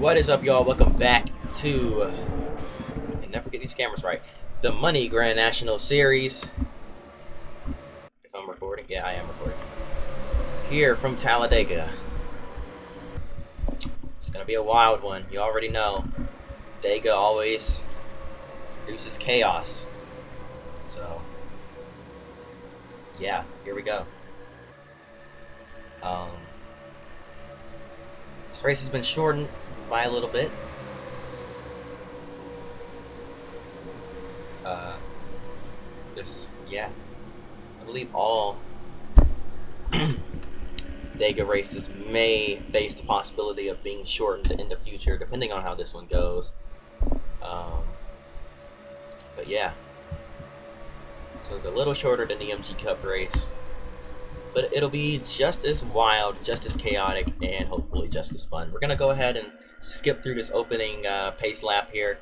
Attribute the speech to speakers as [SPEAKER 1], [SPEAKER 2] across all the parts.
[SPEAKER 1] What is up, y'all? Welcome back to, and never get these cameras right, the Money Grand National Series. If I'm recording, yeah, I am recording. Here from Talladega. It's gonna be a wild one. You already know. Dega always produces chaos. So, yeah, here we go. This race has been shortened by a little bit. Yeah, I believe all Dega races may face the possibility of being shortened in the future, depending on how this one goes. But yeah, so it's a little shorter than the MG Cup race, but it'll be just as wild, just as chaotic, and hopefully just as fun. We're gonna go ahead and skip through this opening pace lap here.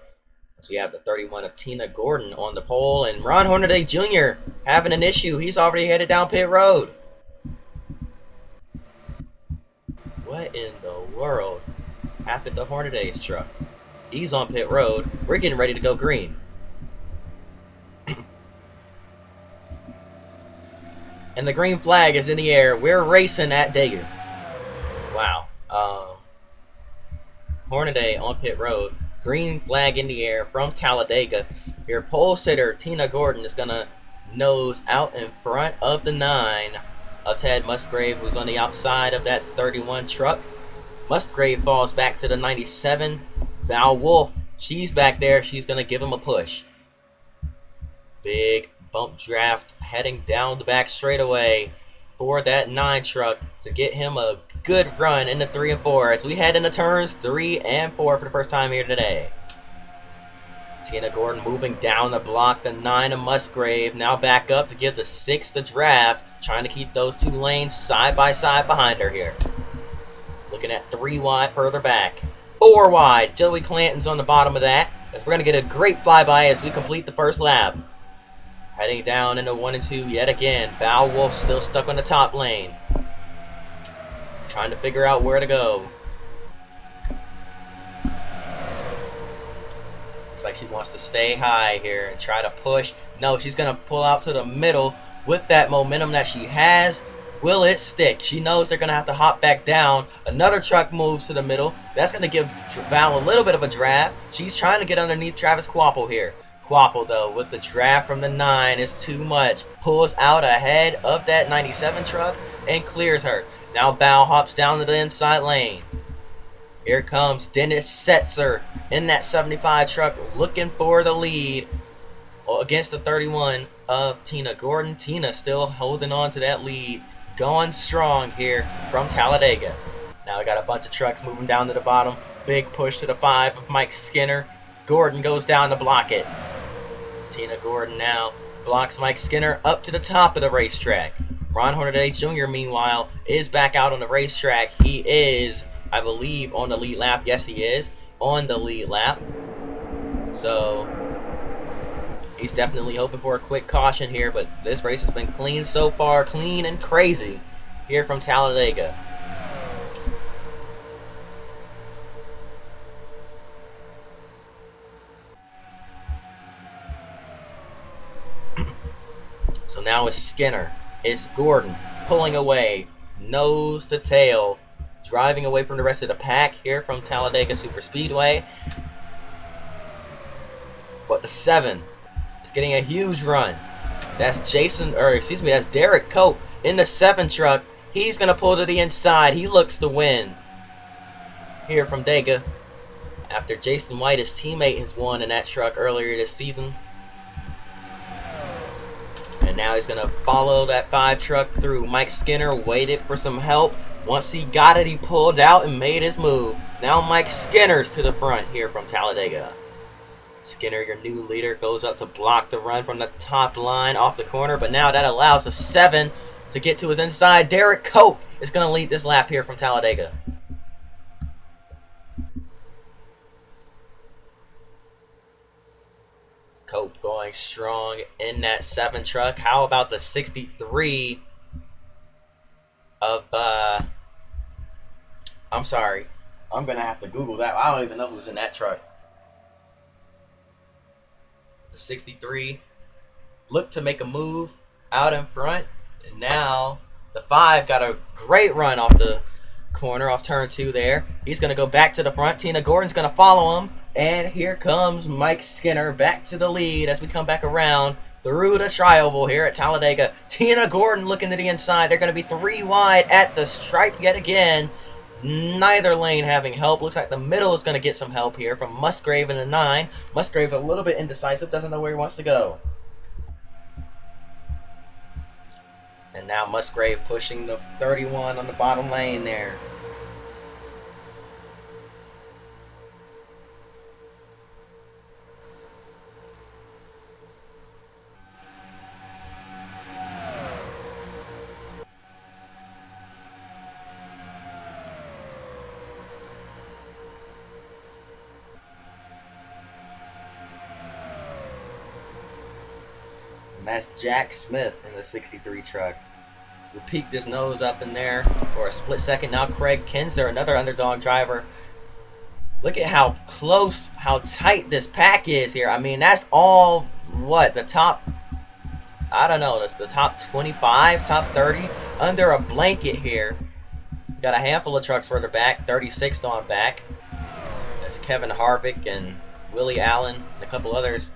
[SPEAKER 1] So we have the 31 of Tina Gordon on the pole, and Ron Hornaday Jr. having an issue. He's already headed down pit road. What in the world happened to Hornaday's truck? He's on pit road. We're getting ready to go green. And the green flag is in the air. We're racing at Dega. Wow. Hornaday on pit road. Green flag in the air from Talladega. Your pole sitter, Tina Gordon, is going to nose out in front of the 9 of Ted Musgrave, who's on the outside of that 31 truck. Musgrave falls back to the 97. Val Wolf, she's back there. She's going to give him a push. Big bump draft heading down the back straightaway for that 9 truck to get him a good run in the 3 and 4 as we head into turns 3 and 4 for the first time here today. Tina Gordon moving down the block. The 9 of Musgrave now back up to give the 6 the draft, trying to keep those 2 lanes side by side behind her here. Looking at 3 wide further back. 4 wide. Joey Clanton's on the bottom of that, as we're going to get a great flyby as we complete the first lap. Heading down into 1 and 2 yet again. Val Wolf still stuck on the top lane, trying to figure out where to go. Looks like she wants to stay high here and try to push. No, she's going to pull out to the middle with that momentum that she has. Will it stick? She knows they're going to have to hop back down. Another truck moves to the middle. That's going to give Val a little bit of a draft. She's trying to get underneath Travis Quapple here. Quapple, though, with the draft from the 9 is too much. Pulls out ahead of that 97 truck and clears her. Now Val hops down to the inside lane. Here comes Dennis Setzer in that 75 truck looking for the lead against the 31 of Tina Gordon. Tina still holding on to that lead. Going strong here from Talladega. Now we got a bunch of trucks moving down to the bottom. Big push to the 5 of Mike Skinner. Gordon goes down to block it. Tina Gordon now blocks Mike Skinner up to the top of the racetrack. Ron Hornaday Jr., meanwhile, is back out on the racetrack. He is, I believe, on the lead lap. Yes, he is on the lead lap. So he's definitely hoping for a quick caution here, but this race has been clean so far. Clean and crazy here from Talladega. So now it's Skinner. It's Gordon pulling away, nose to tail, driving away from the rest of the pack here from Talladega Superspeedway. But the 7 is getting a huge run. That's that's Derek Cope in the 7 truck. He's going to pull to the inside. He looks to win here from Dega, after Jason White, his teammate, has won in that truck earlier this season. And now he's going to follow that 5 truck through. Mike Skinner waited for some help. Once he got it, he pulled out and made his move. Now Mike Skinner's to the front here from Talladega. Skinner, your new leader, goes up to block the run from the top line off the corner. But now that allows the 7 to get to his inside. Derek Cope is going to lead this lap here from Talladega. Cope going strong in that 7 truck. How about the 63 of I'm gonna have to Google that. I don't even know who's in that truck. The 63 looked to make a move out in front, and now the 5 got a great run off the corner, off turn 2 there. He's gonna go back to the front. Tina Gordon's gonna follow him, and here comes Mike Skinner back to the lead as we come back around through the tri-oval here at Talladega. Tina Gordon looking to the inside. They're gonna be 3 wide at the stripe yet again. Neither lane having help. Looks like the middle is going to get some help here from Musgrave in the 9. Musgrave a little bit indecisive, doesn't know where he wants to go. And now Musgrave pushing the 31 on the bottom lane there. And that's Jack Smith in the 63 truck. We peeked his nose up in there for a split second. Now Craig Kinzer, another underdog driver. Look at how close, how tight this pack is here. I mean, that's all, what, the top, I don't know, that's the top 25, top 30, under a blanket here. Got a handful of trucks further back, 36th on back. That's Kevin Harvick and Willie Allen and a couple others.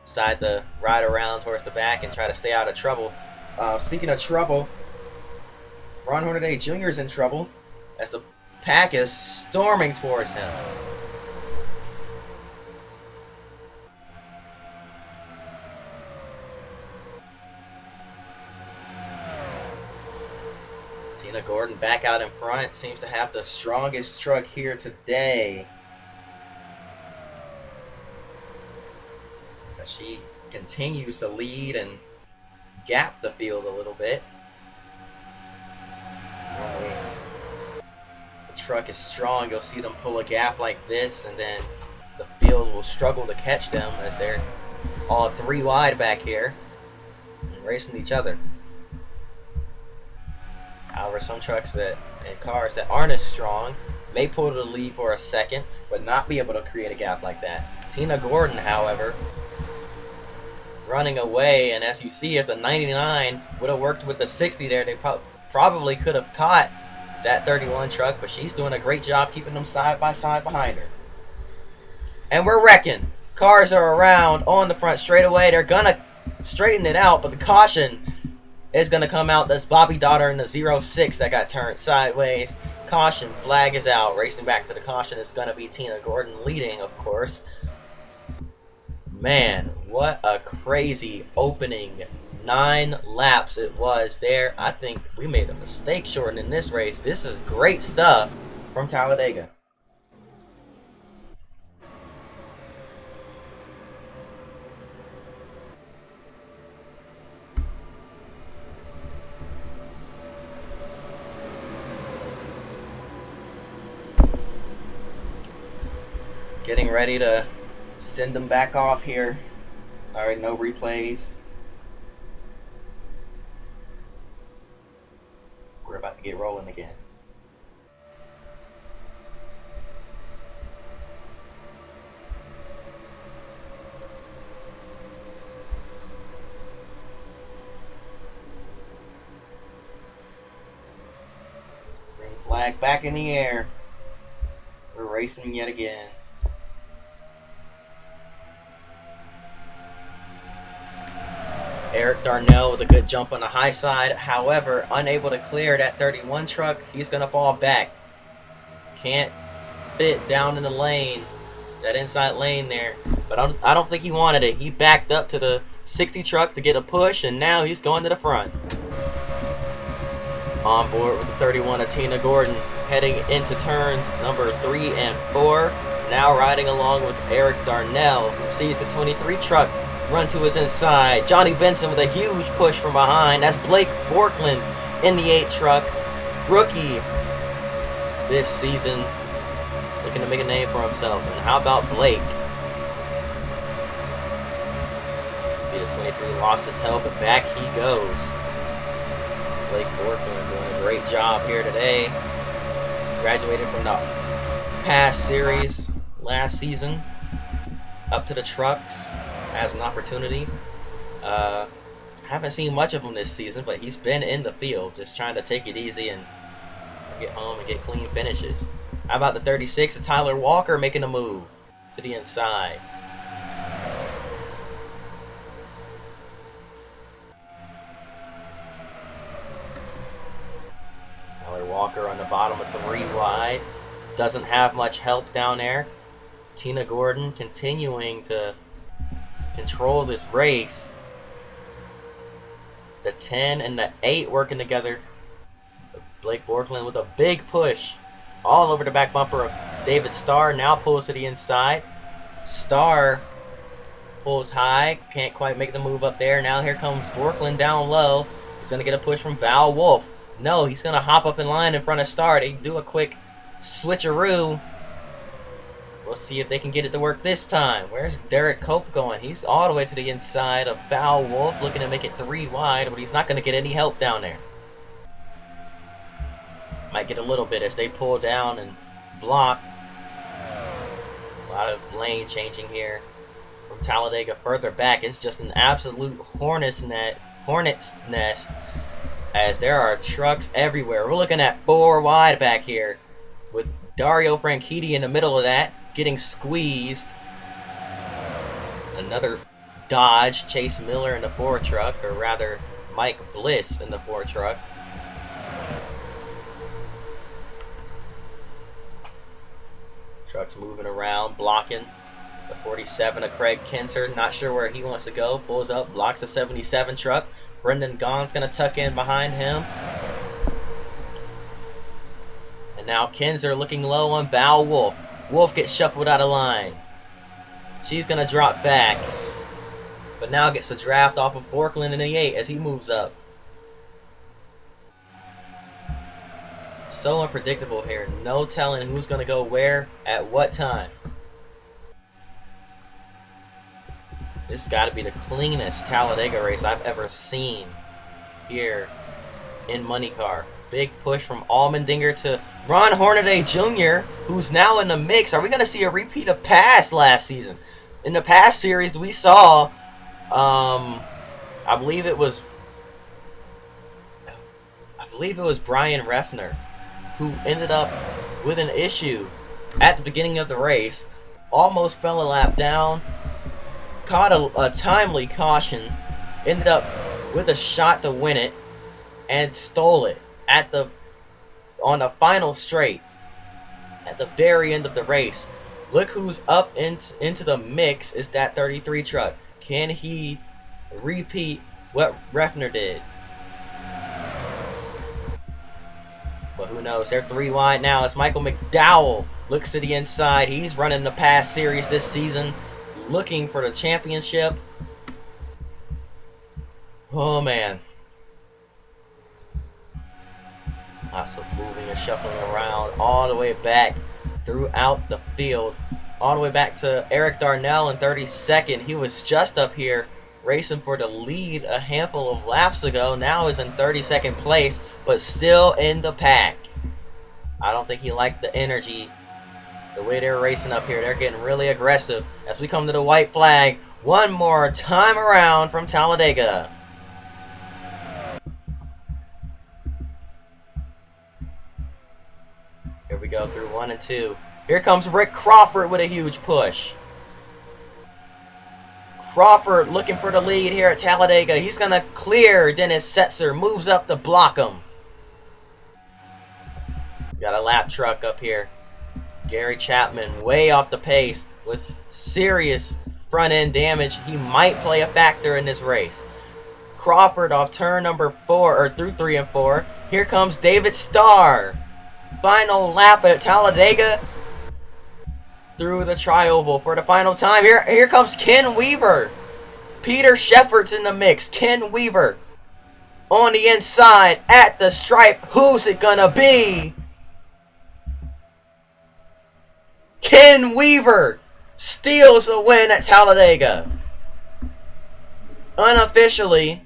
[SPEAKER 1] Decide to ride around towards the back and try to stay out of trouble. Speaking of trouble, Ron Hornaday Jr. is in trouble as the pack is storming towards him. Tina Gordon back out in front, seems to have the strongest truck here today. She continues to lead and gap the field a little bit. The truck is strong. You'll see them pull a gap like this, and then the field will struggle to catch them as they're all 3 wide back here and racing each other. However, some trucks and cars that aren't as strong may pull to the lead for a second, but not be able to create a gap like that. Tina Gordon, however, running away, and as you see, if the 99 would have worked with the 60 there, they probably could have caught that 31 truck, but she's doing a great job keeping them side by side behind her. And we're wrecking. Cars are around on the front straightaway. They're gonna straighten it out, but the caution is gonna come out. That's Bobby Daughter in the 06 that got turned sideways. Caution, flag is out. Racing back to the caution is gonna be Tina Gordon leading, of course. Man, what a crazy opening 9 laps it was there. I think we made a mistake shortening this race. This is great stuff from Talladega. Getting ready to send them back off here. Sorry, no replays. We're about to get rolling again. Green flag back in the air. We're racing yet again. Eric Darnell with a good jump on the high side. However, unable to clear that 31 truck. He's going to fall back. Can't fit down in the lane, that inside lane there. But I don't think he wanted it. He backed up to the 60 truck to get a push, and now he's going to the front. On board with the 31 of Tina Gordon, heading into turns number 3 and 4. Now riding along with Eric Darnell, who sees the 23 truck run to his inside. Johnny Benson with a huge push from behind. That's Blake Borkland in the 8 truck. Rookie this season, looking to make a name for himself. And how about Blake? See, the 23 lost his help, but back he goes. Blake Borkland doing a great job here today. Graduated from the past series last season up to the trucks as an opportunity. Haven't seen much of him this season, but he's been in the field just trying to take it easy and get home and get clean finishes. How about the 36 of Tyler Walker making a move to the inside? Tyler Walker on the bottom of 3 wide. Doesn't have much help down there. Tina Gordon continuing to control this race. The 10 and the 8 working together. Blake Borkland with a big push all over the back bumper of David Starr. Now pulls to the inside. Starr pulls high. Can't quite make the move up there. Now here comes Borkland down low. He's going to get a push from Val Wolf. No, he's going to hop up in line in front of Starr. They do a quick switcheroo. We'll see if they can get it to work this time. Where's Derek Cope going? He's all the way to the inside of Val Wolf, looking to make it 3 wide, but he's not going to get any help down there. Might get a little bit as they pull down and block. A lot of lane changing here from Talladega further back. It's just an absolute hornet's nest as there are trucks everywhere. We're looking at 4 wide back here with Dario Franchitti in the middle of that, getting squeezed. Another Dodge, Chase Miller in the 4 truck, or rather Mike Bliss in the 4 truck. Trucks moving around, blocking. The 47 of Craig Kinser, not sure where he wants to go. Pulls up, blocks the 77 truck. Brendan Gaughan's going to tuck in behind him. And now Kinser looking low on Val Wolf. Wolf gets shuffled out of line. She's going to drop back. But now gets a draft off of Borkland in the 8 as he moves up. So unpredictable here. No telling who's going to go where at what time. This has got to be the cleanest Talladega race I've ever seen here in MXNEYCAR. Big push from Allmendinger to Ron Hornaday Jr., who's now in the mix. Are we going to see a repeat of past last season? In the past series, we saw, I believe it was Brian Refner, who ended up with an issue at the beginning of the race, almost fell a lap down, caught a timely caution, ended up with a shot to win it, and stole it on the final straight at the very end of the race. Look who's up into the mix is that 33 truck. Can he repeat what Refner did? But who knows? They're 3 wide now as Michael McDowell looks to the inside. He's running the past series this season, looking for the championship. Oh man. Lots of moving and shuffling around all the way back throughout the field. All the way back to Eric Darnell in 32nd. He was just up here racing for the lead a handful of laps ago. Now is in 32nd place, but still in the pack. I don't think he liked the energy, the way they're racing up here. They're getting really aggressive as we come to the white flag. One more time around from Talladega. Here we go through 1 and 2. Here comes Rick Crawford with a huge push. Crawford looking for the lead here at Talladega. He's going to clear Dennis Setzer. Moves up to block him. Got a lap truck up here. Gary Chapman way off the pace with serious front end damage. He might play a factor in this race. Crawford off turn number 4, or through 3 and 4. Here comes David Starr. Final lap at Talladega through the tri-oval for the final time. Here comes Ken Weaver. Peter Sheffert's in the mix. Ken Weaver on the inside at the stripe. Who's it gonna be? Ken Weaver steals the win at Talladega. Unofficially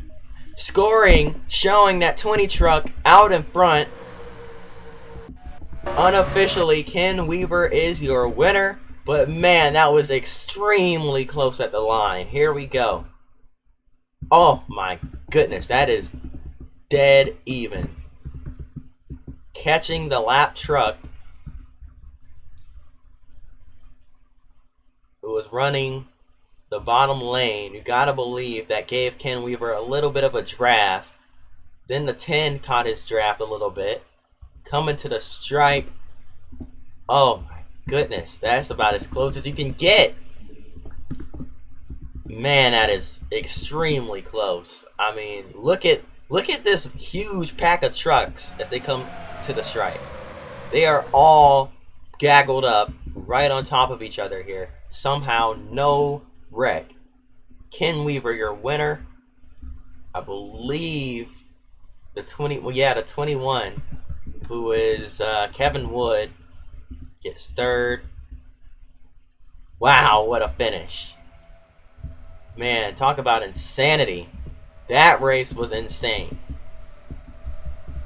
[SPEAKER 1] scoring, showing that 20 truck out in front. Unofficially, Ken Weaver is your winner. But man, that was extremely close at the line. Here we go. Oh my goodness, that is dead even. Catching the lap truck who was running the bottom lane. You gotta believe that gave Ken Weaver a little bit of a draft. Then the 10 caught his draft a little bit. Coming to the stripe. Oh my goodness, that's about as close as you can get. Man, that is extremely close. I mean, look at this huge pack of trucks as they come to the stripe. They are all gaggled up right on top of each other here. Somehow, no wreck. Ken Weaver, your winner. I believe the 21, who is Kevin Wood, gets third. Wow, what a finish. Man, talk about insanity. That race was insane.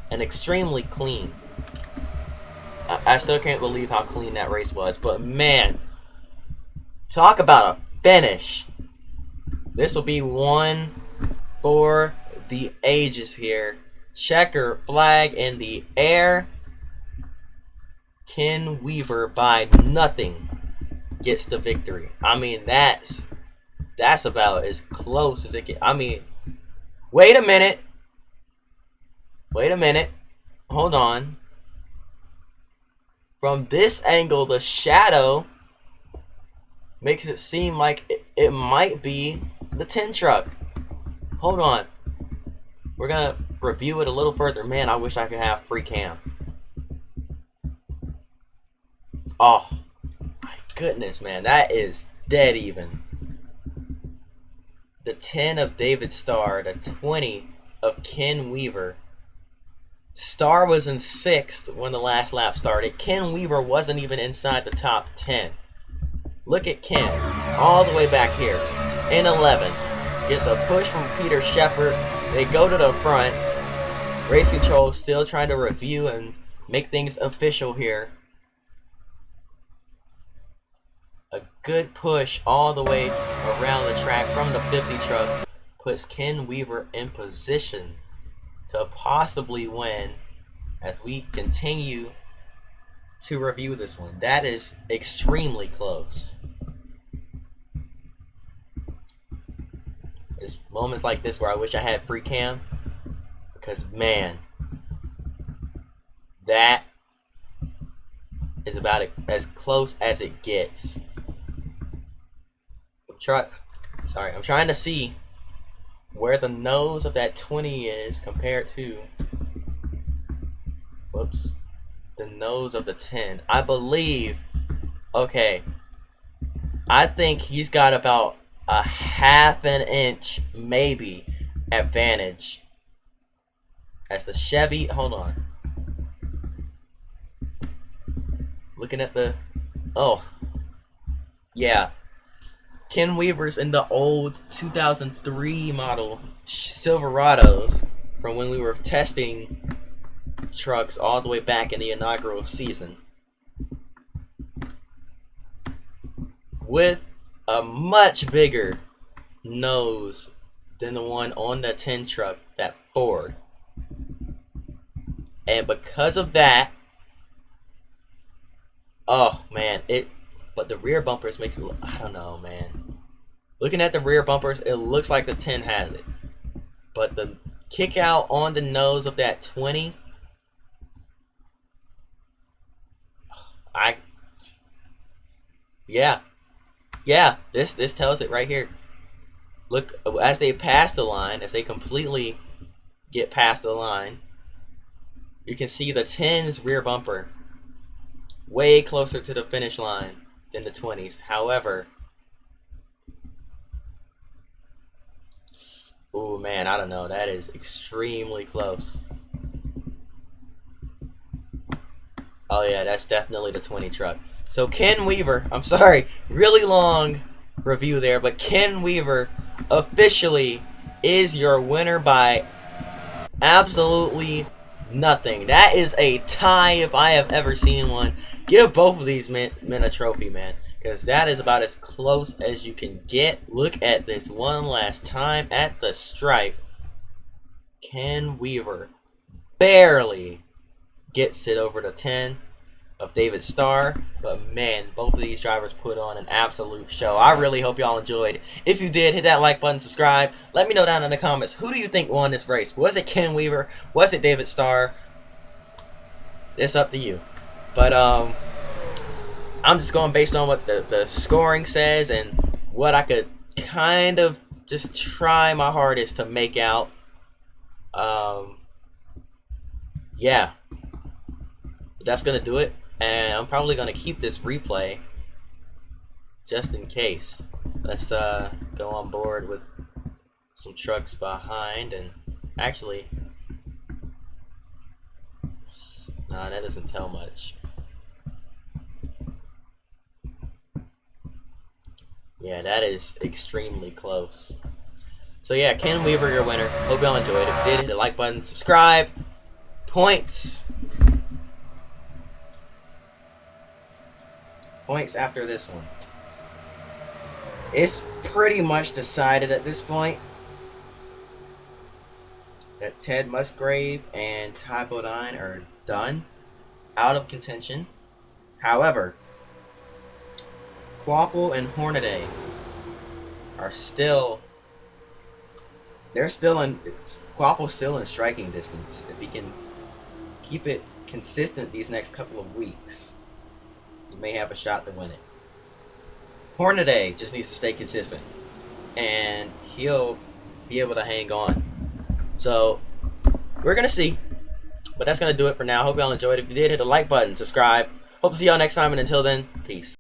[SPEAKER 1] And extremely clean. I still can't believe how clean that race was. But man, talk about a finish. This will be one for the ages here. Checker flag in the air. Ken Weaver by nothing gets the victory. I mean, that's about as close as it gets. I mean, wait a minute. Hold on. From this angle, the shadow makes it seem like it might be the 10 truck. Hold on. We're going to review it a little further. Man, I wish I could have free cam. Oh, my goodness, man. That is dead even. The 10 of David Starr, the 20 of Ken Weaver. Starr was in 6th when the last lap started. Ken Weaver wasn't even inside the top 10. Look at Ken, all the way back here, in 11. Gets a push from Peter Shepard. They go to the front. Race control still trying to review and make things official here. A good push all the way around the track from the 50 truck puts Ken Weaver in position to possibly win as we continue to review this one. That is extremely close. It's moments like this where I wish I had free cam, because man, that is about as close as it gets. I'm trying to see where the nose of that 20 is compared to, whoops, the nose of the 10. I believe, okay, I think he's got about a half an inch maybe advantage as the Chevy. Hold on, looking at the, oh yeah, Ken Weaver's in the old 2003 model Silverados from when we were testing trucks all the way back in the inaugural season, with a much bigger nose than the one on the 10 truck, that Ford. And because of that, oh man, but the rear bumpers makes it look, I don't know, man. Looking at the rear bumpers, it looks like the 10 has it. But the kick out on the nose of that 20, yeah, this tells it right here. Look, as they pass the line, as they completely get past the line, you can see the 10's rear bumper way closer to the finish line than the 20's. However, oh man, I don't know. That is extremely close. Oh yeah, that's definitely the 20 truck. So Ken Weaver, I'm sorry, really long review there, but Ken Weaver officially is your winner by absolutely Nothing. That is a tie if I have ever seen one. Give both of these men a trophy, man. Because that is about as close as you can get. Look at this one last time at the stripe. Ken Weaver barely gets it over the 10 of David Starr. But man, both of these drivers put on an absolute show. I really hope y'all enjoyed. If you did, hit that like button, subscribe. Let me know down in the comments, who do you think won this race? Was it Ken Weaver? Was it David Starr? It's up to you. But I'm just going based on what the scoring says and what I could kind of just try my hardest to make out. Yeah. But that's going to do it. And I'm probably going to keep this replay just in case. Let's go on board with some trucks behind. And actually, nah, that doesn't tell much. Yeah, that is extremely close. So yeah, Ken Weaver, your winner. Hope y'all enjoyed. If you did, hit the like button, subscribe. Points. Points after this one. It's pretty much decided at this point that Ted Musgrave and Ty Bodine are done, out of contention. However, Quapple and Hornaday are still, Quapple's still in striking distance. If he can keep it consistent these next couple of weeks, he may have a shot to win it. Hornaday just needs to stay consistent, and he'll be able to hang on. So, we're going to see. But that's going to do it for now. Hope y'all enjoyed. If you did, hit the like button, subscribe. Hope to see y'all next time, and until then, peace.